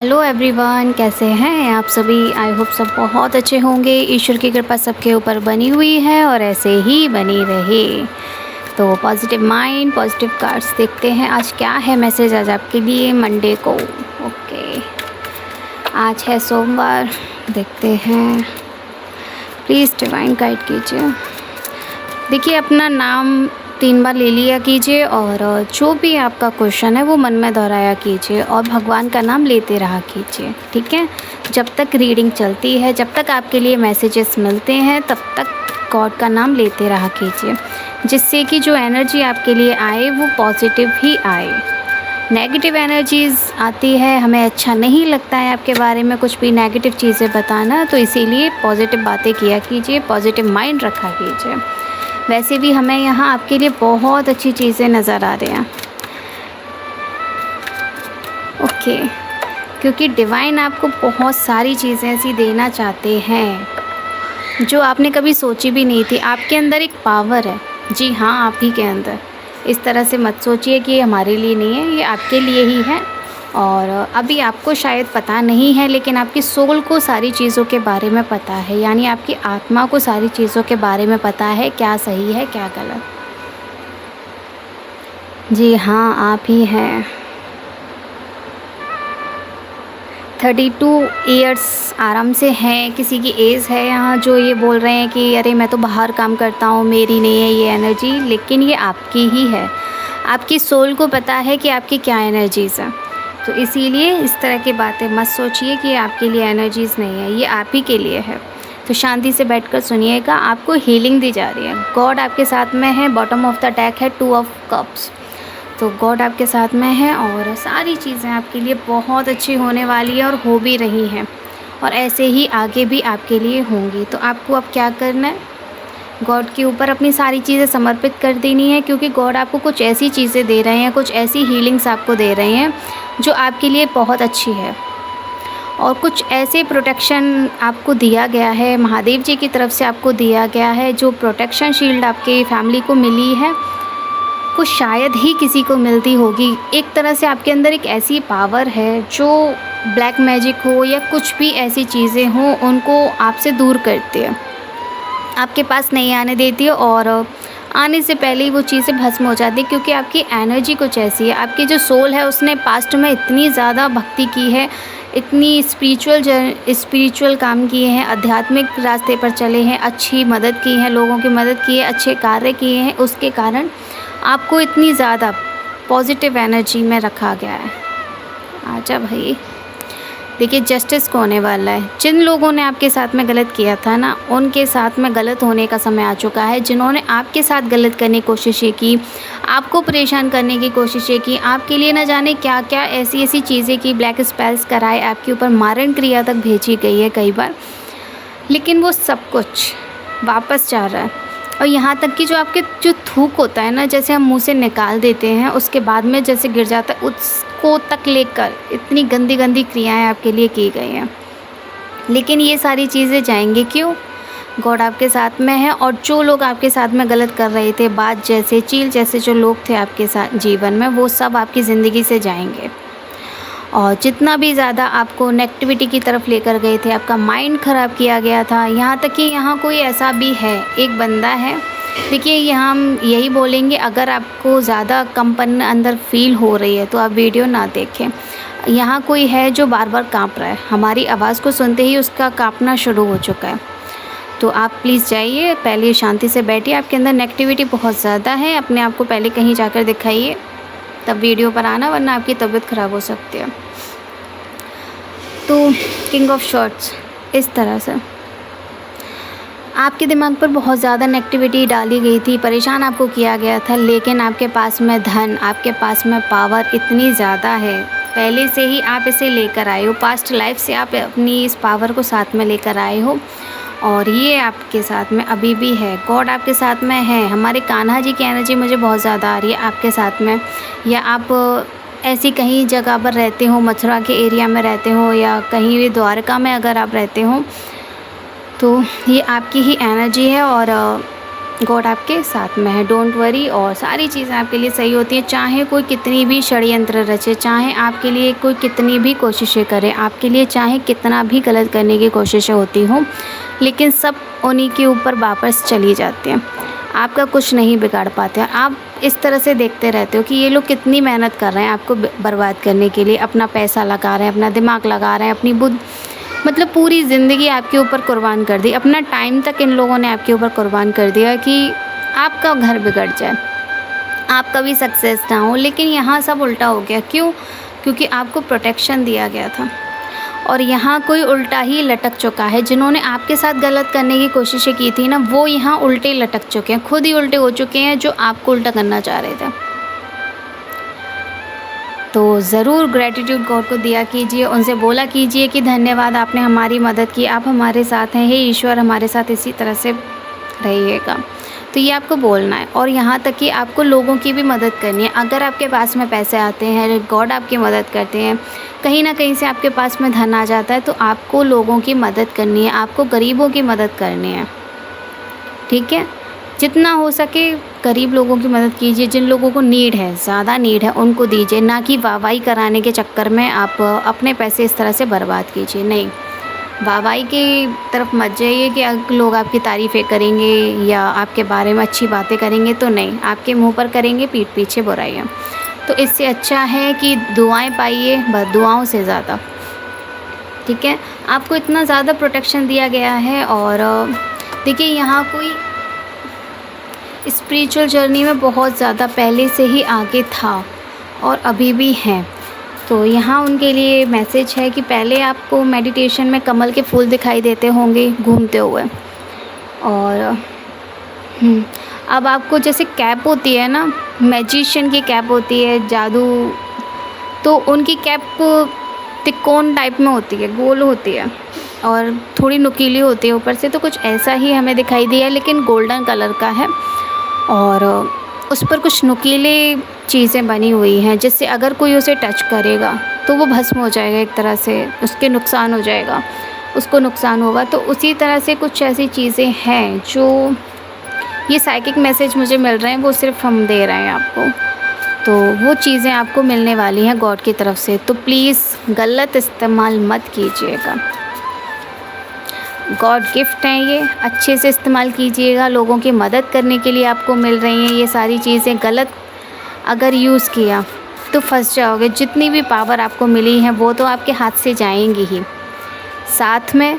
Hello everyone, कैसे हैं आप सभी। आई होप सब बहुत अच्छे होंगे। ईश्वर की कृपा सबके ऊपर बनी हुई है और ऐसे ही बनी रहे। तो पॉजिटिव माइंड, पॉजिटिव कार्ड्स देखते हैं आज क्या है मैसेज आज आपके लिए मंडे को। ओके, आज है सोमवार। देखते हैं, प्लीज़ डिवाइन गाइड कीजिए। देखिए, अपना नाम 3 बार ले लिया कीजिए और जो भी आपका क्वेश्चन है वो मन में दोहराया कीजिए और भगवान का नाम लेते रहा कीजिए, ठीक है। जब तक रीडिंग चलती है, जब तक आपके लिए मैसेजेस मिलते हैं, तब तक गॉड का नाम लेते रहा कीजिए, जिससे कि जो एनर्जी आपके लिए आए वो पॉजिटिव ही आए। नेगेटिव एनर्जीज़ आती है, हमें अच्छा नहीं लगता है आपके बारे में कुछ भी नेगेटिव चीज़ें बताना, तो इसीलिए पॉजिटिव बातें किया कीजिए, पॉजिटिव माइंड रखा कीजिए। वैसे भी हमें यहाँ आपके लिए बहुत अच्छी चीज़ें नज़र आ रही हैं। ओके, क्योंकि डिवाइन आपको बहुत सारी चीज़ें ऐसी देना चाहते हैं जो आपने कभी सोची भी नहीं थी। आपके अंदर एक पावर है, जी हाँ, आप ही के अंदर। इस तरह से मत सोचिए कि ये हमारे लिए नहीं है, ये आपके लिए ही है। और अभी आपको शायद पता नहीं है, लेकिन आपकी सोल को सारी चीज़ों के बारे में पता है, यानी आपकी आत्मा को सारी चीज़ों के बारे में पता है, क्या सही है क्या गलत। जी हाँ, आप ही हैं। 32 ईयर्स आराम से हैं, किसी की एज है यहाँ जो ये बोल रहे हैं कि अरे मैं तो बाहर काम करता हूँ, मेरी नहीं है ये एनर्जी, लेकिन ये आपकी ही है। आपकी सोल को पता है कि आपकी क्या एनर्जीज़ हैं, तो इसीलिए इस तरह की बातें मत सोचिए कि आपके लिए एनर्जीज़ नहीं है, ये आप ही के लिए है। तो शांति से बैठकर सुनिएगा, आपको हीलिंग दी जा रही है। गॉड आपके साथ में है। बॉटम ऑफ द डेक है 2 ऑफ कप्स, तो गॉड आपके साथ में है और सारी चीज़ें आपके लिए बहुत अच्छी होने वाली है और हो भी रही हैं, और ऐसे ही आगे भी आपके लिए होंगी। तो आपको अब क्या करना है, गॉड के ऊपर अपनी सारी चीज़ें समर्पित कर देनी है, क्योंकि गॉड आपको कुछ ऐसी चीज़ें दे रहे हैं, कुछ ऐसी हीलिंग्स आपको दे रहे हैं जो आपके लिए बहुत अच्छी है। और कुछ ऐसे प्रोटेक्शन आपको दिया गया है, महादेव जी की तरफ से आपको दिया गया है। जो प्रोटेक्शन शील्ड आपके फैमिली को मिली है वो शायद ही किसी को मिलती होगी। एक तरह से आपके अंदर एक ऐसी पावर है जो ब्लैक मैजिक हो या कुछ भी ऐसी चीज़ें हों, उनको आपसे दूर करती है, आपके पास नहीं आने देती है, और आने से पहले ही वो चीज़ें भस्म हो जाती है, क्योंकि आपकी एनर्जी कुछ ऐसी है। आपकी जो सोल है उसने पास्ट में इतनी ज़्यादा भक्ति की है, इतनी स्पिरिचुअल काम किए हैं, आध्यात्मिक रास्ते पर चले हैं, अच्छी मदद की है, लोगों की मदद की है, अच्छे कार्य किए हैं, उसके कारण आपको इतनी ज़्यादा पॉजिटिव एनर्जी में रखा गया है। आजा भाई, देखिए जस्टिस को होने वाला है। जिन लोगों ने आपके साथ में गलत किया था ना, उनके साथ में गलत होने का समय आ चुका है। जिन्होंने आपके साथ गलत करने की कोशिशें की, आपको परेशान करने की कोशिशें की, आपके लिए न जाने क्या क्या ऐसी ऐसी चीज़ें की, ब्लैक स्पेल्स कराए, आपके ऊपर मारण क्रिया तक भेजी गई है कई बार, लेकिन वो सब कुछ वापस जा रहा है। और यहाँ तक कि जो आपके जो थूक होता है ना, जैसे हम मुंह से निकाल देते हैं, उसके बाद में जैसे गिर जाता है, उसको तक लेकर इतनी गंदी गंदी क्रियाएं आपके लिए की गई हैं। लेकिन ये सारी चीज़ें जाएंगी क्यों? गॉड आपके साथ में है। और जो लोग आपके साथ में गलत कर रहे थे, बात जैसे चील जैसे जो लोग थे आपके साथ जीवन में, वो सब आपकी ज़िंदगी से जाएंगे। और जितना भी ज़्यादा आपको नेगेटिविटी की तरफ लेकर गए थे, आपका माइंड ख़राब किया गया था, यहाँ तक कि यहाँ कोई ऐसा भी है, एक बंदा है। देखिए, यहाँ हम यही बोलेंगे, अगर आपको ज़्यादा कंपन अंदर फील हो रही है तो आप वीडियो ना देखें। यहाँ कोई है जो बार बार काँप रहा है, हमारी आवाज़ को सुनते ही उसका काँपना शुरू हो चुका है। तो आप प्लीज़ जाइए, पहले शांति से बैठिए। आपके अंदर नेगेटिविटी बहुत ज़्यादा है, अपने आप को पहले कहीं जाकर दिखाइए, तब वीडियो पर आना, वरना आपकी तबीयत ख़राब हो सकती है। तो किंग ऑफ शॉर्ट्स, इस तरह से आपके दिमाग पर बहुत ज़्यादा नेगेटिविटी डाली गई थी, परेशान आपको किया गया था, लेकिन आपके पास में धन, आपके पास में पावर इतनी ज़्यादा है, पहले से ही आप इसे लेकर आए हो, पास्ट लाइफ से आप अपनी इस पावर को साथ में लेकर आए हो, और ये आपके साथ में अभी भी है। गॉड आपके साथ में है। हमारे कान्हा जी की एनर्जी मुझे बहुत ज़्यादा आ रही है आपके साथ में, या आप ऐसी कहीं जगह पर रहते हो, मथुरा के एरिया में रहते हो, या कहीं भी द्वारका में अगर आप रहते हो, तो ये आपकी ही एनर्जी है। और गॉड आपके साथ में है, डोंट वरी। और सारी चीज़ें आपके लिए सही होती हैं, चाहे कोई कितनी भी षड्यंत्र रचे, चाहे आपके लिए कोई कितनी भी कोशिशें करे, आपके लिए चाहे कितना भी गलत करने की कोशिशें होती हों, लेकिन सब उन्हीं के ऊपर वापस चली जाती हैं, आपका कुछ नहीं बिगाड़ पाते। आप इस तरह से देखते रहते हो कि ये लोग कितनी मेहनत कर रहे हैं आपको बर्बाद करने के लिए, अपना पैसा लगा रहे हैं, अपना दिमाग लगा रहे हैं, अपनी बुद्धि, मतलब पूरी ज़िंदगी आपके ऊपर कुर्बान कर दी, अपना टाइम तक इन लोगों ने आपके ऊपर कुर्बान कर दिया कि आपका घर बिगड़ जाए, आप कभी सक्सेस ना हो। लेकिन यहाँ सब उल्टा हो गया, क्यों? क्योंकि आपको प्रोटेक्शन दिया गया था और यहाँ कोई उल्टा ही लटक चुका है। जिन्होंने आपके साथ गलत करने की कोशिशें की थी ना, वो यहाँ उल्टे लटक चुके हैं, खुद ही उल्टे हो चुके हैं जो आपको उल्टा करना चाह रहे थे। तो ज़रूर ग्रैटिट्यूड गॉड को दिया कीजिए, उनसे बोला कीजिए कि धन्यवाद, आपने हमारी मदद की, आप हमारे साथ हैं, हे ईश्वर हमारे साथ इसी तरह से रहिएगा। तो ये आपको बोलना है। और यहाँ तक कि आपको लोगों की भी मदद करनी है। अगर आपके पास में पैसे आते हैं, गॉड आपकी मदद करते हैं, कहीं ना कहीं से आपके पास में धन आ जाता है, तो आपको लोगों की मदद करनी है, आपको गरीबों की मदद करनी है, ठीक है? जितना हो सके गरीब लोगों की मदद कीजिए, जिन लोगों को नीड है, ज़्यादा नीड है, उनको दीजिए, ना कि वाहवाही कराने के चक्कर में आप अपने पैसे इस तरह से बर्बाद कीजिए। नहीं, वाहवाही की तरफ मत जाइए कि लोग आपकी तारीफ़ें करेंगे या आपके बारे में अच्छी बातें करेंगे, तो नहीं, आपके मुंह पर करेंगे, पीठ पीछे बुराइयाँ। तो इससे अच्छा है कि दुआएं पाइए, बस दुआओं से ज़्यादा, ठीक है? आपको इतना ज़्यादा प्रोटेक्शन दिया गया है। और देखिए, यहाँ कोई स्पिरिचुअल जर्नी में बहुत ज़्यादा पहले से ही आगे था और अभी भी हैं। तो यहाँ उनके लिए मैसेज है कि पहले आपको मेडिटेशन में कमल के फूल दिखाई देते होंगे घूमते हुए, और अब आपको जैसे कैप होती है ना, मैजिशियन की कैप होती है, जादू, तो उनकी कैप त्रिकोण टाइप में होती है, गोल होती है और थोड़ी नुकीली होती है ऊपर से। तो कुछ ऐसा ही हमें दिखाई दिया, लेकिन गोल्डन कलर का है और उस पर कुछ नुकीले चीज़ें बनी हुई हैं, जिससे अगर कोई उसे टच करेगा तो वो भस्म हो जाएगा, एक तरह से उसके नुकसान हो जाएगा, उसको नुकसान होगा। तो उसी तरह से कुछ ऐसी चीज़ें हैं जो ये साइकिक मैसेज मुझे मिल रहे हैं, वो सिर्फ हम दे रहे हैं आपको। तो वो चीज़ें आपको मिलने वाली हैं गॉड की तरफ से, तो प्लीज़ गलत इस्तेमाल मत कीजिएगा। गॉड गिफ्ट हैं ये, अच्छे से इस्तेमाल कीजिएगा। लोगों की मदद करने के लिए आपको मिल रही हैं ये सारी चीज़ें। गलत अगर यूज़ किया तो फंस जाओगे। जितनी भी पावर आपको मिली है वो तो आपके हाथ से जाएंगी ही, साथ में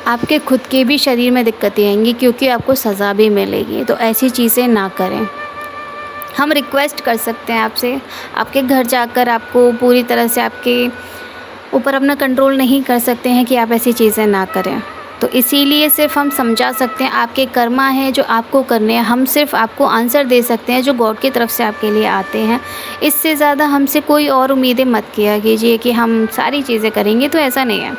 आपके खुद के भी शरीर में दिक्कतें आएंगी, क्योंकि आपको सज़ा भी मिलेगी। तो ऐसी चीज़ें ना करें। हम रिक्वेस्ट कर सकते हैं आपसे, आपके घर जाकर आपको पूरी तरह से आपके ऊपर अपना कंट्रोल नहीं कर सकते हैं कि आप ऐसी चीज़ें ना करें। तो इसीलिए सिर्फ हम समझा सकते हैं, आपके कर्मा हैं जो आपको करने हैं। हम सिर्फ आपको आंसर दे सकते हैं जो गॉड की तरफ से आपके लिए आते हैं। इससे ज़्यादा हमसे कोई और उम्मीदें मत किया कीजिए कि हम सारी चीज़ें करेंगे, तो ऐसा नहीं है।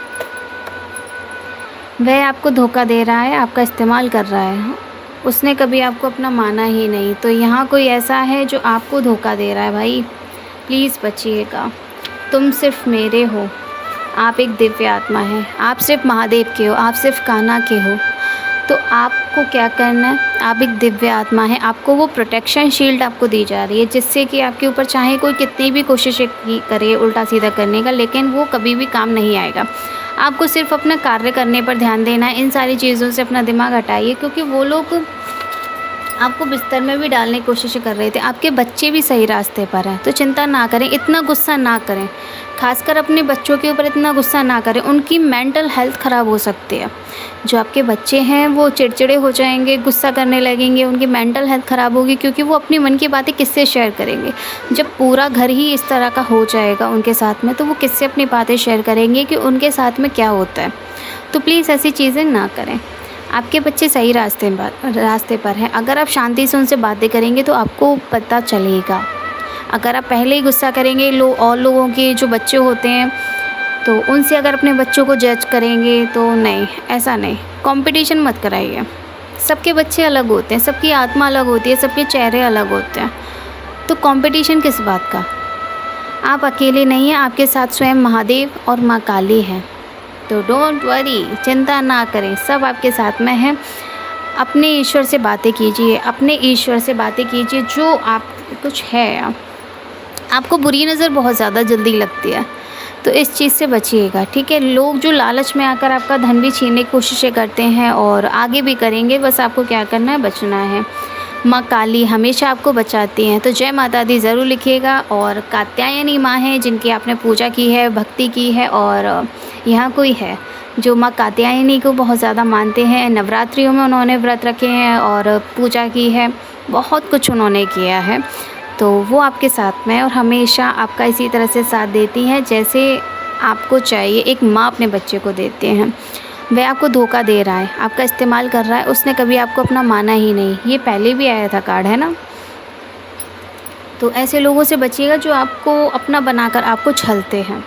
वह आपको धोखा दे रहा है, आपका इस्तेमाल कर रहा है, उसने कभी आपको अपना माना ही नहीं। तो यहाँ कोई ऐसा है जो आपको धोखा दे रहा है। भाई प्लीज़ बचिएगा, तुम सिर्फ मेरे हो, आप एक दिव्य आत्मा है, आप सिर्फ महादेव के हो, आप सिर्फ कान्हा के हो। तो आपको क्या करना है, आप एक दिव्य आत्मा है, आपको वो प्रोटेक्शन शील्ड आपको दी जा रही है, जिससे कि आपके ऊपर चाहे कोई कितनी भी कोशिशें करे उल्टा सीधा करने का, लेकिन वो कभी भी काम नहीं आएगा। आपको सिर्फ अपना कार्य करने पर ध्यान देना है। इन सारी चीज़ों से अपना दिमाग हटाइए, क्योंकि वो लोग आपको बिस्तर में भी डालने की कोशिश कर रहे थे। आपके बच्चे भी सही रास्ते पर हैं, तो चिंता ना करें, इतना गुस्सा ना करें, खासकर अपने बच्चों के ऊपर इतना गुस्सा ना करें। उनकी मेंटल हेल्थ ख़राब हो सकती है। जो आपके बच्चे हैं वो चिड़चिड़े हो जाएंगे, गुस्सा करने लगेंगे, उनकी मेंटल हेल्थ ख़राब होगी, क्योंकि वो अपनी मन की बातें किससे शेयर करेंगे। जब पूरा घर ही इस तरह का हो जाएगा उनके साथ में, तो वो किससे अपनी बातें शेयर करेंगे कि उनके साथ में क्या होता है। तो प्लीज़ ऐसी चीज़ें ना करें। आपके बच्चे सही रास्ते पर हैं। अगर आप शांति से उनसे बातें करेंगे तो आपको पता चलेगा। अगर आप पहले ही गुस्सा करेंगे, और लोगों के जो बच्चे होते हैं, तो उनसे अगर अपने बच्चों को जज करेंगे, तो नहीं, ऐसा नहीं। कंपटीशन मत कराइए। सबके बच्चे अलग होते हैं, सबकी आत्मा अलग होती है, सबके चेहरे अलग होते हैं। तो कंपटीशन किस बात का? आप अकेले नहीं हैं, आपके साथ स्वयं महादेव और माँ काली हैं। तो डोंट वरी, चिंता ना करें, सब आपके साथ में है। अपने ईश्वर से बातें कीजिए, अपने ईश्वर से बातें कीजिए। जो आप कुछ है, आपको बुरी नज़र बहुत ज़्यादा जल्दी लगती है, तो इस चीज़ से बचिएगा, ठीक है। लोग जो लालच में आकर आपका धन भी छीनने की कोशिशें करते हैं और आगे भी करेंगे, बस आपको क्या करना है, बचना है। माँ काली हमेशा आपको बचाती हैं, तो जय माता दी ज़रूर लिखिएगा। और कात्यायनी माँ हैं जिनकी आपने पूजा की है, भक्ति की है, और यहाँ कोई है जो माँ कात्यायनी को बहुत ज़्यादा मानते हैं, नवरात्रियों में उन्होंने व्रत रखे हैं और पूजा की है, बहुत कुछ उन्होंने किया है, तो वो आपके साथ में है और हमेशा आपका इसी तरह से साथ देती हैं जैसे आपको चाहिए, एक माँ अपने बच्चे को देते हैं। वह आपको धोखा दे रहा है, आपका इस्तेमाल कर रहा है, उसने कभी आपको अपना माना ही नहीं। ये पहले भी आया था कार्ड, है ना। तो ऐसे लोगों से बचिएगा जो आपको अपना बनाकर आपको छलते हैं,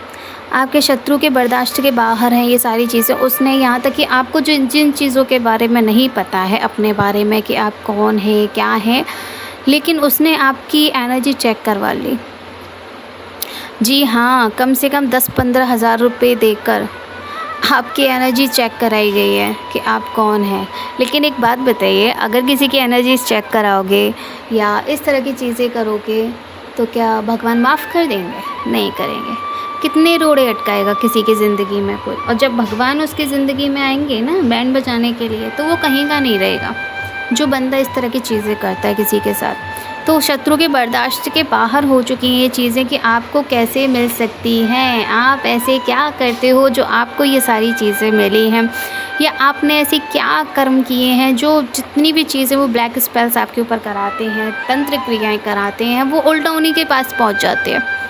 आपके शत्रु के बर्दाश्त के बाहर हैं ये सारी चीज़ें। उसने यहाँ तक कि आपको जिन जिन चीज़ों के बारे में नहीं पता है अपने बारे में कि आप कौन है क्या है, लेकिन उसने आपकी एनर्जी चेक करवा ली। जी हाँ, कम से कम 10-15 हज़ार रुपये देकर आपकी एनर्जी चेक कराई गई है कि आप कौन हैं। लेकिन एक बात बताइए, अगर किसी की एनर्जी चेक कराओगे या इस तरह की चीज़ें करोगे तो क्या भगवान माफ़ कर देंगे? नहीं करेंगे। कितने रोड़े अटकाएगा किसी की ज़िंदगी में कोई, और जब भगवान उसकी ज़िंदगी में आएंगे ना बैंड बजाने के लिए, तो वो कहीं का नहीं रहेगा जो बंदा इस तरह की चीज़ें करता है किसी के साथ। तो शत्रु के बर्दाश्त के बाहर हो चुकी हैं ये चीज़ें कि आपको कैसे मिल सकती हैं, आप ऐसे क्या करते हो जो आपको ये सारी चीज़ें मिली हैं, या आपने ऐसे क्या कर्म किए हैं जो जितनी भी चीज़ें वो ब्लैक स्पेल्स आपके ऊपर कराते हैं, तंत्र क्रियाएं कराते हैं, वो उल्टा उन्हीं के पास पहुंच जाते हैं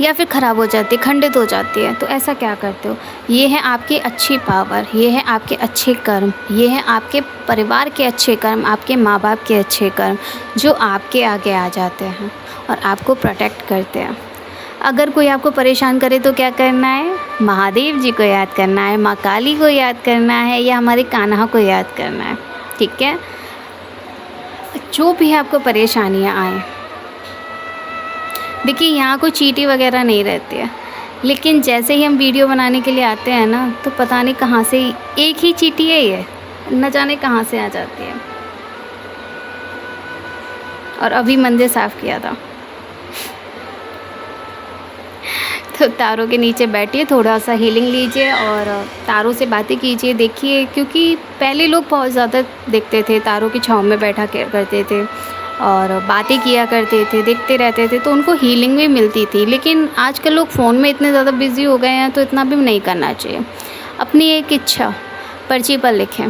या फिर ख़राब हो जाती है, खंडित हो जाती है। तो ऐसा क्या करते हो? ये है आपकी अच्छी पावर, ये है आपके अच्छे कर्म, ये है आपके परिवार के अच्छे कर्म, आपके माँ बाप के अच्छे कर्म जो आपके आगे आ जाते हैं और आपको प्रोटेक्ट करते हैं। अगर कोई आपको परेशान करे तो क्या करना है? महादेव जी को याद करना है, माँ काली को याद करना है, या हमारे कान्हा को याद करना है, ठीक है। जो भी आपको परेशानियाँ आएँ, देखिए यहाँ कोई चीटी वगैरह नहीं रहती है, लेकिन जैसे ही हम वीडियो बनाने के लिए आते हैं ना, तो पता नहीं कहाँ से एक ही चीटी है, ये न जाने कहाँ से आ जाती है। और अभी मंदिर साफ़ किया था। तो तारों के नीचे बैठिए, थोड़ा सा हीलिंग लीजिए और तारों से बातें कीजिए। देखिए, क्योंकि पहले लोग बहुत ज़्यादा देखते थे, तारों की छाँव में बैठा करते थे और बातें किया करते थे, देखते रहते थे, तो उनको हीलिंग भी मिलती थी। लेकिन आजकल लोग फ़ोन में इतने ज़्यादा बिज़ी हो गए हैं, तो इतना भी नहीं करना चाहिए। अपनी एक इच्छा पर्ची पर लिखें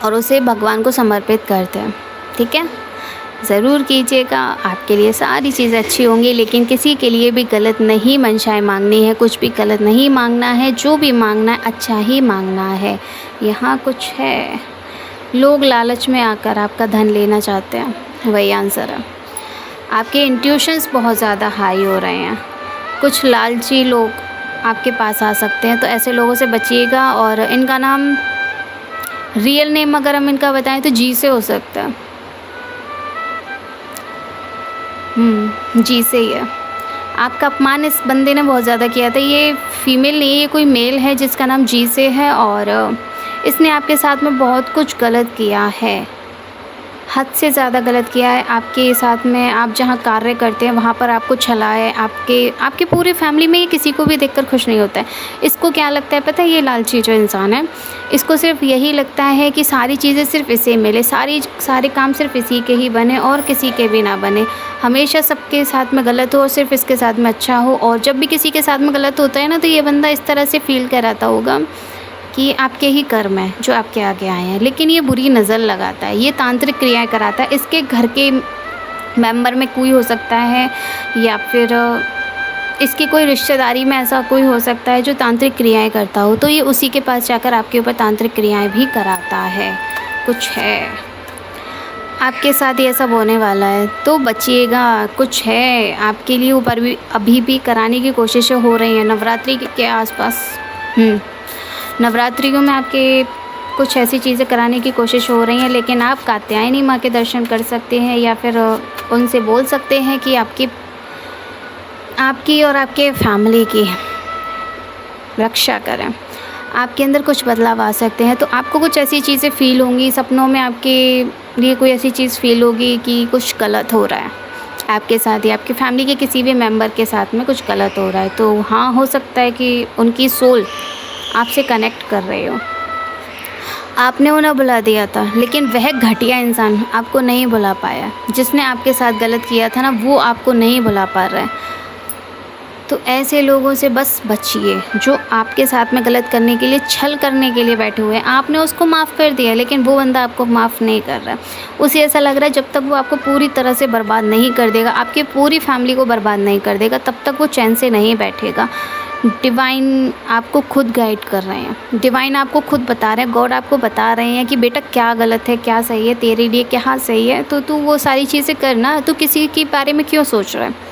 और उसे भगवान को समर्पित करते हैं, ठीक है। ज़रूर कीजिएगा, आपके लिए सारी चीज़ अच्छी होंगी। लेकिन किसी के लिए भी गलत नहीं मंशाएं मांगनी है, कुछ भी गलत नहीं मांगना है। जो भी मांगना है अच्छा ही मांगना है। यहाँ कुछ है, लोग लालच में आकर आपका धन लेना चाहते हैं, वही आंसर है। आपके इंट्यूशंस बहुत ज़्यादा हाई हो रहे हैं, कुछ लालची लोग आपके पास आ सकते हैं, तो ऐसे लोगों से बचिएगा। और इनका नाम, रियल नेम अगर हम इनका बताएं तो जी से हो सकता है। जी से ही है। आपका अपमान इस बंदे ने बहुत ज़्यादा किया था। ये फीमेल नहीं है, ये कोई मेल है जिसका नाम जी से है, और इसने आपके साथ में बहुत कुछ गलत किया है, हद से ज़्यादा गलत किया है आपके साथ में। आप जहाँ कार्य करते हैं वहाँ पर आपको छला है। आपके पूरे फैमिली में ये किसी को भी देखकर खुश नहीं होता है। इसको क्या लगता है पता है? ये लालची जो इंसान है, इसको सिर्फ यही लगता है कि सारी चीज़ें सिर्फ इसे मिले, सारे काम सिर्फ इसी के ही बने और किसी के भी ना बने। हमेशा सबके साथ में गलत हो और सिर्फ इसके साथ में अच्छा हो। और जब भी किसी के साथ में गलत होता है ना, तो ये बंदा इस तरह से फील कराता होगा कि आपके ही कर्म हैं जो आपके आगे आए हैं। लेकिन ये बुरी नज़र लगाता है, ये तांत्रिक क्रियाएं कराता है। इसके घर के मेंबर में कोई हो सकता है, या फिर इसकी कोई रिश्तेदारी में ऐसा कोई हो सकता है जो तांत्रिक क्रियाएं करता हो, तो ये उसी के पास जाकर आपके ऊपर तांत्रिक क्रियाएं भी कराता है। कुछ है आपके साथ ये सब होने वाला है, तो बचिएगा। कुछ है आपके लिए ऊपर भी अभी भी कराने की कोशिशें हो रही हैं नवरात्रि के आसपास। नवरात्रियों में आपके कुछ ऐसी चीज़ें कराने की कोशिश हो रही हैं, लेकिन आप कात्यायनी माँ के दर्शन कर सकते हैं, या फिर उनसे बोल सकते हैं कि आपकी और आपके फैमिली की रक्षा करें। आपके अंदर कुछ बदलाव आ सकते हैं। तो आपको कुछ ऐसी चीज़ें फ़ील होंगी, सपनों में आपके लिए कोई ऐसी चीज़ फ़ील होगी कि कुछ गलत हो रहा है आपके साथ या आपकी फ़ैमिली के किसी भी मेंबर के साथ में कुछ गलत हो रहा है। तो हाँ, हो सकता है कि उनकी सोल आपसे कनेक्ट कर रहे हो। आपने उन्हें बुला दिया था, लेकिन वह घटिया इंसान आपको नहीं बुला पाया। जिसने आपके साथ गलत किया था ना, वो आपको नहीं बुला पा रहा है। तो ऐसे लोगों से बस बचिए, जो आपके साथ में गलत करने के लिए, छल करने के लिए बैठे हुए हैं। आपने उसको माफ़ कर दिया, लेकिन वो बंदा आपको माफ़ नहीं कर रहा। उसे ऐसा लग रहा है जब तक वो आपको पूरी तरह से बर्बाद नहीं कर देगा, आपकी पूरी फैमिली को बर्बाद नहीं कर देगा, तब तक वो चैन से नहीं बैठेगा। डिवाइन आपको खुद गाइड कर रहे हैं, डिवाइन आपको खुद बता रहे हैं, गॉड आपको बता रहे हैं कि बेटा क्या गलत है, क्या सही है, तेरे लिए क्या सही है। तो तू वो सारी चीज़ें करना। तू किसी के बारे में क्यों सोच रहा है?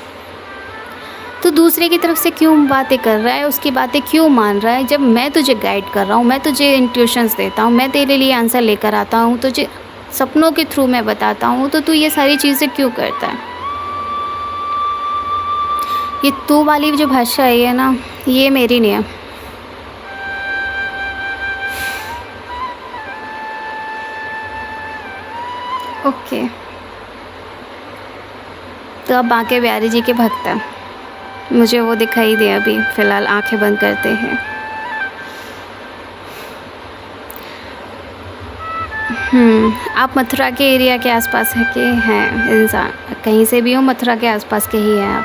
तो दूसरे की तरफ से क्यों बातें कर रहा है, उसकी बातें क्यों मान रहा है, जब मैं तुझे गाइड कर रहा हूँ, मैं तुझे इंट्यूशंस देता हूँ, मैं तेरे लिए आंसर लेकर आता हूँ, तुझे सपनों के थ्रू मैं बताता हूँ, तो तू ये सारी चीज़ें क्यों करता है? ये तू वाली जो भाषा है ना, ये मेरी नहीं है। ओके, तो अब बांके बिहारी जी के भक्त हैं। मुझे वो दिखाई दे अभी फ़िलहाल, आंखें बंद करते हैं। आप मथुरा के एरिया के आसपास है के हैं इंसान, कहीं से भी हो, मथुरा के आसपास के ही हैं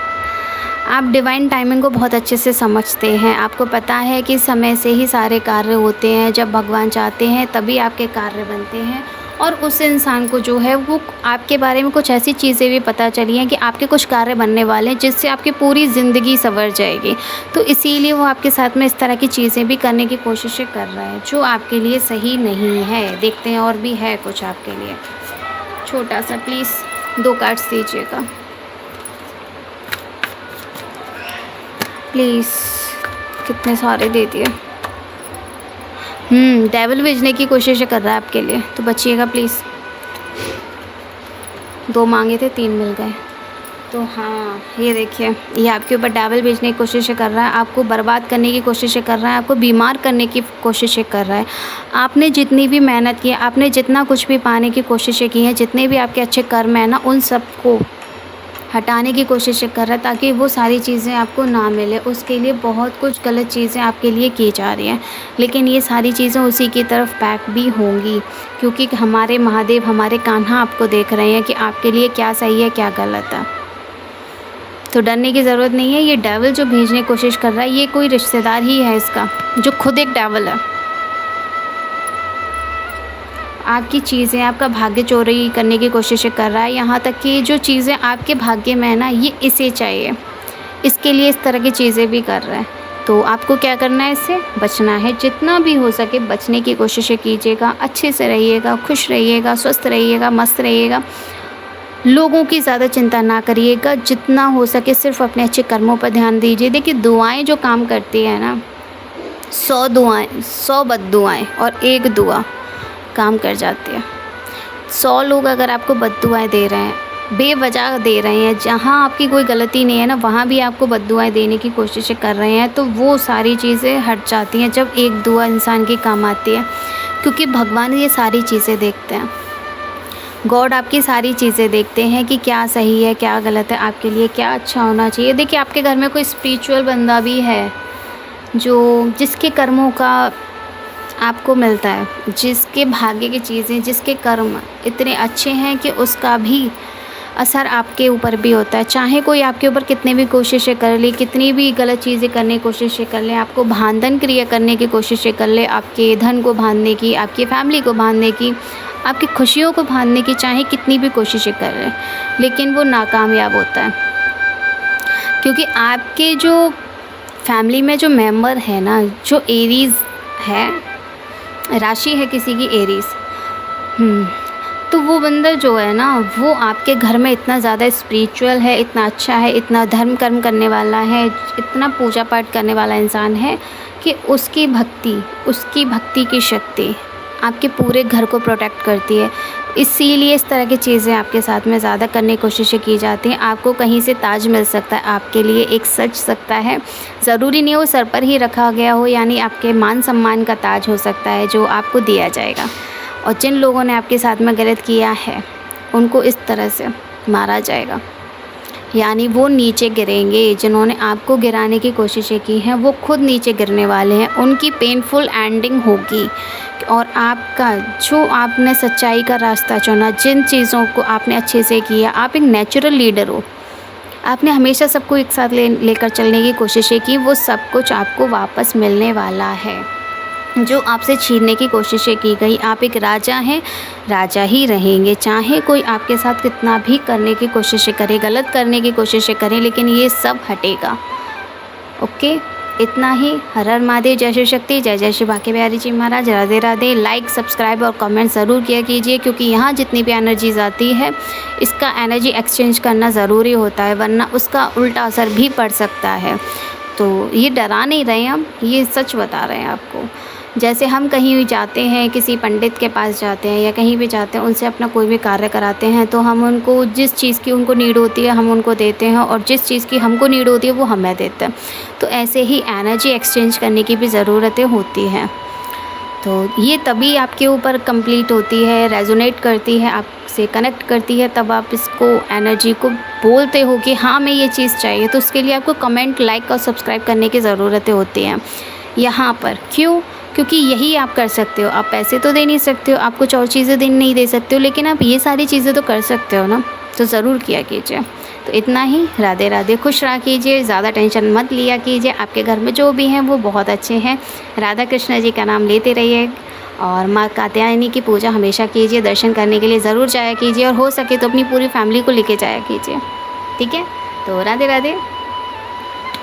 आप डिवाइन टाइमिंग को बहुत अच्छे से समझते हैं। आपको पता है कि समय से ही सारे कार्य होते हैं, जब भगवान चाहते हैं तभी आपके कार्य बनते हैं। और उस इंसान को जो है वो आपके बारे में कुछ ऐसी चीज़ें भी पता चली हैं कि आपके कुछ कार्य बनने वाले हैं, जिससे आपकी पूरी ज़िंदगी संवर जाएगी। तो इसीलिए वो आपके साथ में इस तरह की चीज़ें भी करने की कोशिशें कर रहा है, जो आपके लिए सही नहीं है। देखते हैं और भी है कुछ आपके लिए। छोटा सा प्लीज़ 2 कार्ड्स दीजिएगा प्लीज़। कितने सारे दे दिए। डेविल भेजने की कोशिश कर रहा है आपके लिए, तो बचिएगा प्लीज़। 2 मांगे थे, 3 मिल गए। तो हाँ, ये देखिए, ये आपके ऊपर डेविल भेजने की कोशिश कर रहा है, आपको बर्बाद करने की कोशिश कर रहा है, आपको बीमार करने की कोशिशें कर रहा है। आपने जितनी भी मेहनत की है, आपने जितना कुछ भी पाने की कोशिशें की हैं, जितने भी आपके अच्छे कर्म हैं ना, उन सबको हटाने की कोशिश कर रहा है, ताकि वो सारी चीज़ें आपको ना मिले। उसके लिए बहुत कुछ गलत चीज़ें आपके लिए की जा रही हैं, लेकिन ये सारी चीज़ें उसी की तरफ बैक भी होंगी, क्योंकि हमारे महादेव, हमारे कान्हा आपको देख रहे हैं कि आपके लिए क्या सही है, क्या गलत है। तो डरने की ज़रूरत नहीं है। ये डेविल जो भेजने की कोशिश कर रहा है, ये कोई रिश्तेदार ही है इसका, जो खुद एक डेविल है। आपकी चीज़ें, आपका भाग्य चोरी करने की कोशिश कर रहा है। यहाँ तक कि जो चीज़ें आपके भाग्य में है ना, ये इसे चाहिए, इसके लिए इस तरह की चीज़ें भी कर रहा है। तो आपको क्या करना है, इससे बचना है। जितना भी हो सके बचने की कोशिशें कीजिएगा, अच्छे से रहिएगा, खुश रहिएगा, स्वस्थ रहिएगा, मस्त रहिएगा। लोगों की ज़्यादा चिंता ना करिएगा, जितना हो सके सिर्फ अपने अच्छे कर्मों पर ध्यान दीजिए। देखिए, दुआएं जो काम करती है ना, 100 दुआएं, 100 बद्दुआएं और 1 दुआ काम कर जाती है। 100 लोग अगर आपको बद्दुआएं दे रहे हैं, बेवजह दे रहे हैं, जहाँ आपकी कोई गलती नहीं है ना, वहाँ भी आपको बद्दुआएं देने की कोशिशें कर रहे हैं, तो वो सारी चीज़ें हट जाती हैं जब एक दुआ इंसान की काम आती है। क्योंकि भगवान ये सारी चीज़ें देखते हैं, गॉड आपकी सारी चीज़ें देखते हैं कि क्या सही है, क्या गलत है, आपके लिए क्या अच्छा होना चाहिए। देखिए, आपके घर में कोई स्पिरिचुअल बंदा भी है, जिसके कर्मों का आपको मिलता है, जिसके भाग्य की चीज़ें, जिसके कर्म इतने अच्छे हैं कि उसका भी असर आपके ऊपर भी होता है। चाहे कोई आपके ऊपर कितनी भी कोशिशें कर ले, कितनी भी गलत चीज़ें करने की कोशिशें कर ले, आपको बांधन क्रिया करने की कोशिशें कर ले, आपके धन को बांधने की, आपकी फैमिली को बांधने की, आपकी खुशियों को बांधने की, चाहे कितनी भी कोशिशें कर ले, लेकिन वो नाकामयाब होता है। क्योंकि आपके जो फैमिली में जो मेंबर है ना, जो एरीज़ है, राशि है किसी की एरीज़, तो वो बंदा जो है ना, वो आपके घर में इतना ज़्यादा स्पिरिचुअल है, इतना अच्छा है, इतना धर्म कर्म करने वाला है, इतना पूजा पाठ करने वाला इंसान है कि उसकी भक्ति की शक्ति आपके पूरे घर को प्रोटेक्ट करती है। इसीलिए इस तरह की चीज़ें आपके साथ में ज़्यादा करने की कोशिशें की जाती हैं। आपको कहीं से ताज मिल सकता है, आपके लिए एक सच सकता है, ज़रूरी नहीं वो सर पर ही रखा गया हो, यानी आपके मान सम्मान का ताज हो सकता है जो आपको दिया जाएगा। और जिन लोगों ने आपके साथ में गलत किया है उनको इस तरह से मारा जाएगा, यानी वो नीचे गिरेंगे। जिन्होंने आपको गिराने की कोशिशें की हैं वो खुद नीचे गिरने वाले हैं, उनकी पेनफुल एंडिंग होगी। और आपका जो आपने सच्चाई का रास्ता चुना, जिन चीज़ों को आपने अच्छे से किया, आप एक नेचुरल लीडर हो, आपने हमेशा सबको एक साथ लेकर चलने की कोशिशें की, वो सब कुछ आपको वापस मिलने वाला है। जो आपसे छीनने की कोशिशें की गई, आप एक राजा हैं, राजा ही रहेंगे, चाहे कोई आपके साथ कितना भी करने की कोशिशें करे, गलत करने की कोशिशें करें, लेकिन ये सब हटेगा। ओके, इतना ही। हर हर महादेव, जय शिव शक्ति, जय जय शिव बांके बिहारी जी महाराज, राधे राधे। लाइक, सब्सक्राइब और कमेंट ज़रूर किया कीजिए, क्योंकि यहाँ जितनी भी एनर्जीज आती है इसका एनर्जी एक्सचेंज करना ज़रूरी होता है, वरना उसका उल्टा असर भी पड़ सकता है। तो ये डरा नहीं रहे हम, ये सच बता रहे हैं आपको। जैसे हम कहीं भी जाते हैं, किसी पंडित के पास जाते हैं या कहीं भी जाते हैं, उनसे अपना कोई भी कार्य कराते हैं, तो हम उनको जिस चीज़ की उनको नीड होती है हम उनको देते हैं, और जिस चीज़ की हमको नीड होती है वो हमें देते हैं। तो ऐसे ही एनर्जी एक्सचेंज करने की भी ज़रूरतें होती हैं। तो ये तभी आपके ऊपर कंप्लीट होती है, रेजोनेट करती है, आपसे कनेक्ट करती है, तब आप इसको एनर्जी को बोलते हो कि हाँ मैं ये चीज़ चाहिए। तो उसके लिए आपको कमेंट, लाइक और सब्सक्राइब करने की ज़रूरतें होती हैं यहाँ पर। क्यों? क्योंकि यही आप कर सकते हो। आप पैसे तो दे नहीं सकते हो, आप कुछ और चीज़ें नहीं दे सकते हो, लेकिन आप ये सारी चीज़ें तो कर सकते हो ना, तो ज़रूर किया कीजिए। तो इतना ही। राधे राधे, खुश रहा कीजिए, ज़्यादा टेंशन मत लिया कीजिए। आपके घर में जो भी हैं वो बहुत अच्छे हैं। राधा कृष्ण जी का नाम लेते रहिए, और माँ कात्यायनी की पूजा हमेशा कीजिए। दर्शन करने के लिए ज़रूर जाया कीजिए, और हो सके तो अपनी पूरी फैमिली को लेके जाया कीजिए। ठीक है, तो राधे राधे।